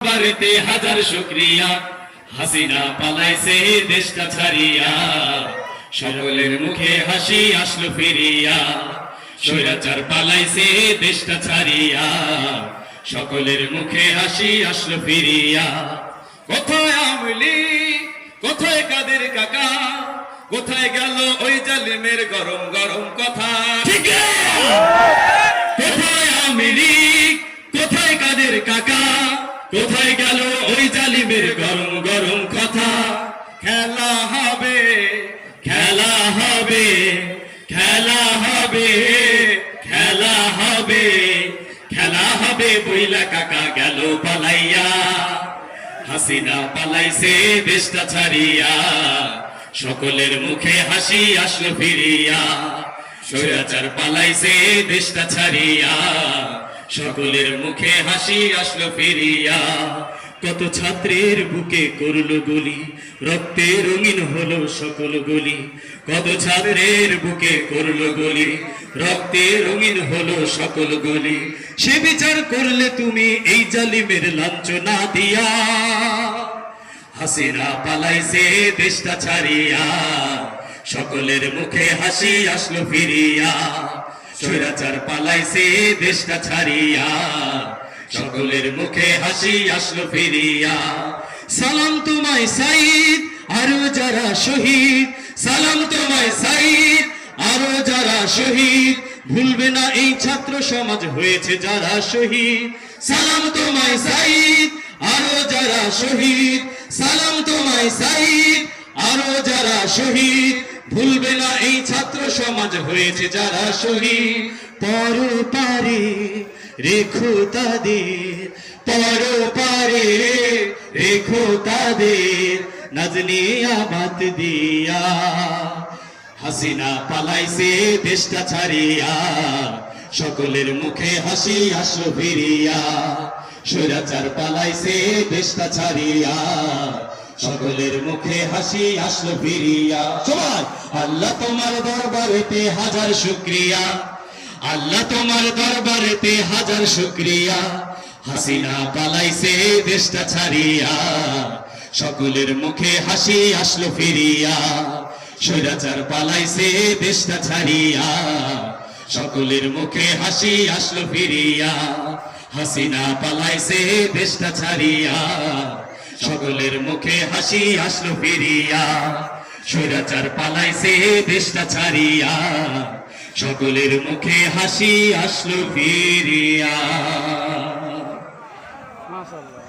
বাড়িতে হাজার শুকরিয়া, হাসিনা পালাইছে দেশটা ছাড়িয়া, সকলের মুখে হাসি আসলো ফিরিয়া। স্বৈরাচার পালাইছে দেশটা ছাড়িয়া, সকলের মুখে হাসি আসলো ফিরিয়া। কোথায় আওয়ামী লীগ, কোথায় কাদের কাকা, কোথায় গেল ওই জালিমের গরম গরম কথা? কোথায় আওয়ামী লীগ, কোথায় কাদের কাকা, কোথায় গেল ওই জালিমের গরম গরম কথা? খেলা হবে, খেলা হবে, খেলা হবে, খেলা হবে, খেলা হবে বইলা কাকা গেল পালাইয়া। হাসিনা পালাইছে দেশটা ছাড়িয়া, সকলের মুখে হাসি আসলো ফিরিয়া। স্বৈরাচার পালাইছে দেশটা ছাড়িয়া, সকলের মুখে হাসি আসলো ফিরিয়া। কত ছাত্রের বুকে করলো গুলি, রক্তে রঙিন হলো সকল গুলি। কত ছাত্রের বুকে করলো গুলি, রক্তে রঙিন হলো সকল গুলি। সে বিচার করলে তুমি এই জালিমের লাঞ্ছনা দিয়া। হাসিনা পালাইছে দেশটা ছাড়িয়া, সকলের মুখে হাসি আসলো ফিরিয়া। স্বৈরাচার পালাইছে দেশটা ছাড়িয়া, সকলের মুখে হাসি আসলো ফিরিয়া। সালাম তোমায় সাইদ আরো যারা শহীদ, সালাম তোমায় সাইদ আরো যারা শহীদ। ভুলবে না এই ছাত্র সমাজ হয়েছে যারা শহীদ। সালাম তোমায় সাইদ আরো যারা শহীদ, সালাম তোমায় সাইদ আরো যারা শহীদ। ভুলবে না এই ছাত্র সমাজ হয়েছে যারা শহীদ। পরপারে রেখো তাদের, পরপারে রেখো তাদের, নাজনি আবাদ দিয়া। হাসিনা পালাইছে দেশটা ছাড়িয়া, সকলের মুখে হাসি আসলো ফিরিয়া। স্বৈরাচার পালাইছে দেশটা ছাড়িয়া, সকলের মুখে হাসি আসলো ফিরিয়া। সবাই আল্লাহ তোমার দরবারেতে হাজার শুকরিয়া, আল্লাহ তোমার দরবারেতে হাজার শুকরিয়া। হাসিনা পালাইছে দেশটা ছাড়িয়া, সকলের মুখে হাসি আসলো ফিরিয়া। স্বৈরাচার পালাইছে দেশটা ছাড়িয়া, সকলের মুখে হাসি আসলো ফিরিয়া। হাসিনা পালাইছে দেশটা ছাড়িয়া, সকলের মুখে হাসি আসলো ফিরিয়া। স্বৈরাচার পালাইছে দেশটা ছাড়িয়া, সকলের মুখে হাসি আসলো ফিরিয়া। মাশাআল্লাহ।